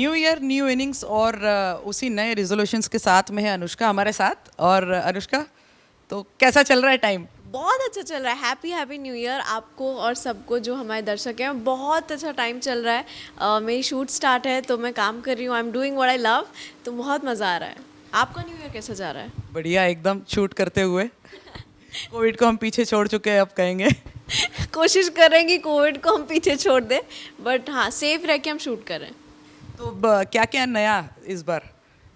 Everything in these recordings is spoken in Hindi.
न्यू ईयर न्यू इनिंग्स और उसी नए रिजोल्यूशंस के साथ में है अनुष्का हमारे साथ। और अनुष्का, तो कैसा चल रहा है टाइम? बहुत अच्छा चल रहा है। हैप्पी हैप्पी न्यू ईयर आपको और सबको जो हमारे दर्शक हैं। बहुत अच्छा टाइम चल रहा है। मेरी शूट स्टार्ट है तो मैं काम कर रही हूँ। I am doing what I love. तो बहुत मज़ा आ रहा है। आपका न्यू ईयर कैसा जा रहा है? बढ़िया, एकदम शूट करते हुए। कोविड को हम पीछे छोड़ चुके हैं, अब कहेंगे। कोशिश कर रहे हैं कि कोविड को हम पीछे छोड़ दें, बट हाँ, सेफ रह के हम शूट कर रहे हैं। तो क्या क्या नया इस बार,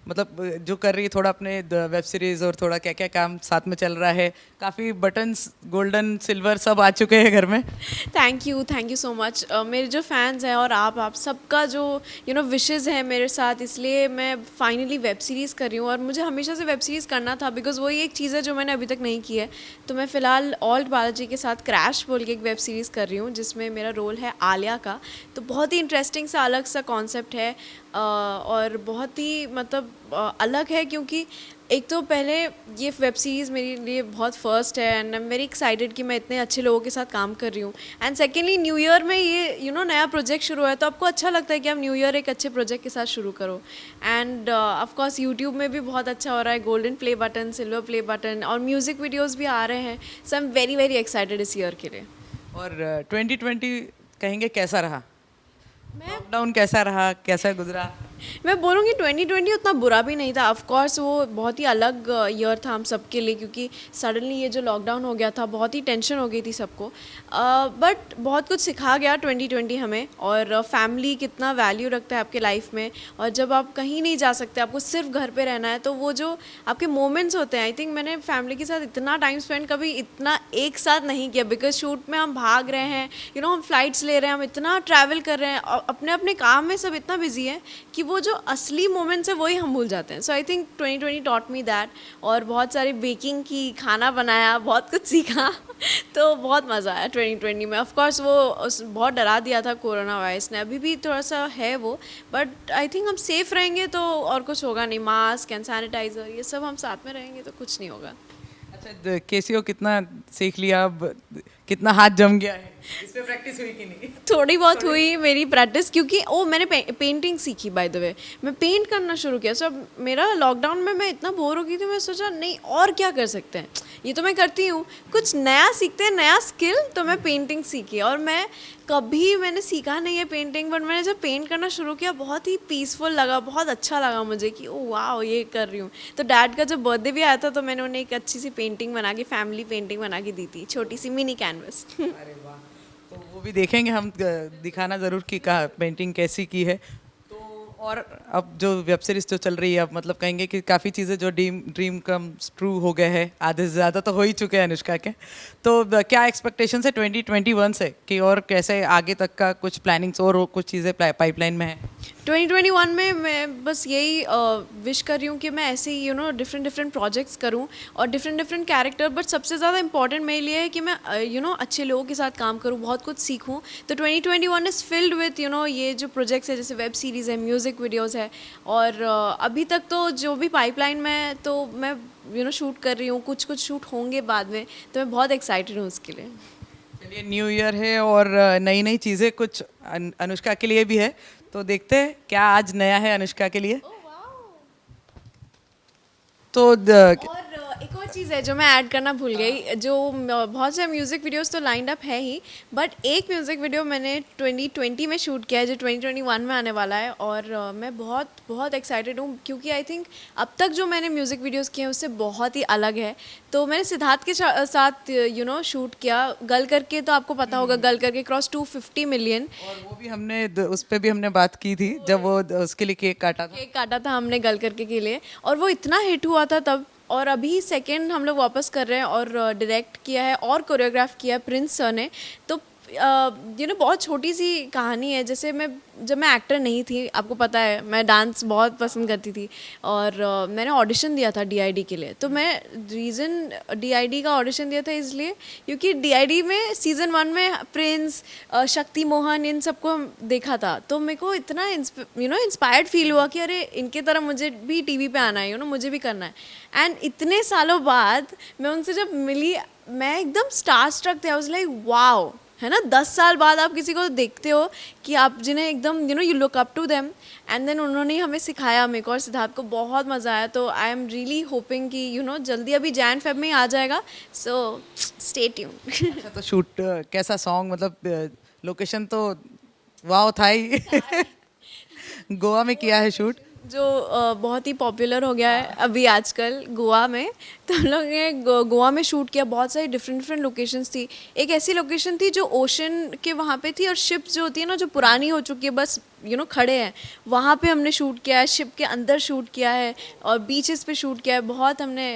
मतलब जो कर रही है, थोड़ा अपने वेब सीरीज और थोड़ा क्या क्या काम साथ में चल रहा है? काफ़ी बटन्स गोल्डन सिल्वर सब आ चुके हैं घर में। Thank you so much. मेरे जो फैंस हैं और आप सबका जो विशेज़ है मेरे साथ, इसलिए मैं फाइनली वेब सीरीज़ कर रही हूँ। और मुझे हमेशा से वेब सीरीज़ करना था, बिकॉज़ वही एक चीज़ है जो मैंने अभी तक नहीं की है। तो मैं फ़िलहाल ऑल्ट बालाजी के साथ क्रैश बोल के एक वेब सीरीज़ कर रही हूँ, जिसमें मेरा रोल है आलिया का। तो बहुत ही इंटरेस्टिंग सा अलग सा कॉन्सेप्ट है। और बहुत ही मतलब अलग है, क्योंकि एक तो पहले ये वेब सीरीज़ मेरे लिए बहुत फर्स्ट है and I am very excited कि मैं इतने अच्छे लोगों के साथ काम कर रही हूँ। एंड सेकेंडली न्यू ईयर में ये नया प्रोजेक्ट शुरू हुआ है, तो आपको अच्छा लगता है कि आप न्यू ईयर एक अच्छे प्रोजेक्ट के साथ शुरू करो। एंड ऑफकोर्स यूट्यूब में भी बहुत अच्छा हो रहा है, golden play button, silver play button, और म्यूज़िक वीडियोज़ भी आ रहे हैं। So I am very very excited इस ईयर के लिए। और 2020 कहेंगे कैसा रहा? मैं लॉकडाउन कैसा रहा, कैसा गुजरा? मैं बोलूँगी 2020 उतना बुरा भी नहीं था। ऑफ कोर्स वो बहुत ही अलग ईयर था हम सबके लिए, क्योंकि सडनली ये जो लॉकडाउन हो गया था, बहुत ही टेंशन हो गई थी सबको। बट बहुत कुछ सिखा गया 2020 हमें, और फैमिली कितना वैल्यू रखता है आपके लाइफ में। और जब आप कहीं नहीं जा सकते, आपको सिर्फ घर पे रहना है, तो वो जो आपके मोमेंट्स होते हैं, आई थिंक मैंने फैमिली के साथ इतना टाइम स्पेंड कभी इतना एक साथ नहीं किया। बिकॉज शूट में हम भाग रहे हैं, हम फ्लाइट्स ले रहे हैं, हम इतना ट्रैवल कर रहे हैं, और अपने अपने काम में सब इतना बिजी है कि वो जो असली मोमेंट्स है वही हम भूल जाते हैं। So I think 2020 taught me that. और बहुत सारी बेकिंग की, खाना बनाया, बहुत कुछ सीखा। तो बहुत मज़ा आया 2020 में। ऑफ कोर्स वो बहुत डरा दिया था कोरोना वायरस ने, अभी भी थोड़ा सा है वो, बट आई थिंक हम सेफ रहेंगे तो और कुछ होगा नहीं। मास्क एंड सैनिटाइज़र ये सब हम साथ में रहेंगे तो कुछ नहीं होगा। अच्छा, केसीओ कितना सीख लिया अब? कितना हाथ जम गया है? इस पे प्रैक्टिस हुई कि नहीं? थोड़ी बहुत हुई मेरी प्रैक्टिस, क्योंकि मैंने पेंटिंग सीखी बाय द वे। मैं पेंट करना शुरू किया। सो मेरा लॉकडाउन में मैं इतना बोर हो गई थी, मैं सोचा नहीं और क्या कर सकते हैं, ये तो मैं करती हूँ, कुछ नया सीखते हैं, नया स्किल। तो मैं पेंटिंग सीखी, और मैंने सीखा नहीं है पेंटिंग, बट मैंने जब पेंट करना शुरू किया, बहुत ही पीसफुल लगा, बहुत अच्छा लगा मुझे कि ओ वाह ये कर रही हूँ। तो डैड का जब बर्थडे भी आया था, तो मैंने उन्हें एक अच्छी सी पेंटिंग बना के, फैमिली पेंटिंग बना के दी थी, छोटी सी मिनी कैनवस। अरे वाह! तो वो भी देखेंगे हम, दिखाना ज़रूर कि कहाँ पेंटिंग कैसी की है। तो और अब जो वेब सीरीज जो चल रही है, अब मतलब कहेंगे कि काफ़ी चीज़ें जो ड्रीम कम ट्रू हो गए हैं, आधे से ज़्यादा तो हो ही चुके हैं अनुष्का के। तो क्या एक्सपेक्टेशन है 2021 से, कि और कैसे आगे तक का कुछ प्लानिंग्स और कुछ चीज़ें पाइपलाइन में है? 2021 में मैं बस यही विश कर रही हूँ कि मैं ऐसे ही डिफरेंट प्रोजेक्ट्स करूँ, और डिफरेंट कैरेक्टर। बट सबसे ज़्यादा इंपॉर्टेंट मेरे लिए है कि मैं अच्छे लोगों के साथ काम करूँ, बहुत कुछ सीखूँ। तो 2021 इज़ फिल्ड विथ ये जो प्रोजेक्ट्स है, जैसे वेब सीरीज़ है, म्यूज़िक वीडियोज़ है। और अभी तक तो जो भी पाइपलाइन में है, तो मैं शूट कर रही हूँ, कुछ शूट होंगे बाद में। तो मैं बहुत एक्साइटेड हूँ उसके लिए। चलिए, न्यू ईयर है और नई नई चीज़ें कुछ अनुष्का के लिए भी है, तो देखते हैं क्या आज नया है अनुष्का के लिए। तो और एक और चीज़ है जो मैं ऐड करना भूल गई, जो बहुत से म्यूज़िक वीडियोस तो लाइंड अप है ही, बट एक म्यूज़िक वीडियो मैंने 2020 में शूट किया है, जो 2021 में आने वाला है। और मैं बहुत बहुत एक्साइटेड हूँ, क्योंकि आई थिंक अब तक जो मैंने म्यूज़िक वीडियोस किए हैं उससे बहुत ही अलग है। तो मैंने सिद्धार्थ के साथ शूट किया, गल करके, तो आपको पता होगा, गल करके क्रॉस 250 मिलियन। और वो भी हमने उस पे भी हमने बात की थी, जब वो उसके लिए केक काटा था हमने गल करके के लिए, और वो इतना हिट हुआ था तब। और अभी सेकंड हम लोग वापस कर रहे हैं, और डायरेक्ट किया है और कोरियोग्राफ किया है प्रिंस सर ने। तो बहुत छोटी सी कहानी है। जैसे जब मैं एक्टर नहीं थी, आपको पता है मैं डांस बहुत पसंद करती थी, और मैंने ऑडिशन दिया था डीआईडी के लिए। तो मैं रीज़न डीआईडी का ऑडिशन दिया था इसलिए क्योंकि डीआईडी में सीज़न 1 में प्रिंस, शक्ति मोहन, इन सबको देखा था। तो मेरे को इतना इंस्पायर्ड फील हुआ कि अरे इनके तरह मुझे भी टीवी पे आना है, मुझे भी करना है। एंड इतने सालों बाद मैं उनसे जब मिली, मैं एकदम स्टार स्ट्रक थे। आई वाज लाइक वाओ, है ना, 10 साल बाद आप किसी को देखते हो कि आप जिन्हें एकदम you look up to them, and then उन्होंने ही हमें सिखाया, मेरे को और सिद्धार्थ को बहुत मज़ा आया। तो आई एम रियली होपिंग कि जल्दी अभी जैन फेब में ही आ जाएगा, सो स्टे ट्यून्ड। अच्छा, तो शूट कैसा सॉन्ग, मतलब लोकेशन तो वाव था ही। गोवा में किया है शूट? जो बहुत ही पॉपुलर हो गया है अभी आजकल गोवा में, तो हम लोग ने गोवा में शूट किया। बहुत सारी डिफरेंट लोकेशंस थी। एक ऐसी लोकेशन थी जो ओशन के वहाँ पे थी, और शिप्स जो होती है ना, जो पुरानी हो चुकी है, बस खड़े हैं, वहाँ पे हमने शूट किया है। शिप के अंदर शूट किया है, और बीचेस पे शूट किया है। बहुत हमने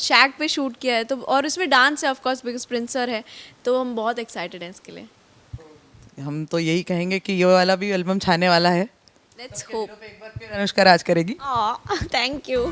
शैक पे शूट किया है। तो और उसमें डांस है ऑफ कोर्स, बिकॉज प्रिंसर है, तो हम बहुत एक्साइटेड हैं इसके लिए। हम तो यही कहेंगे कि ये वाला भी एल्बम छाने वाला है। Let's hope. एक बार फिर अनुष्का राज करेगी। Thank you.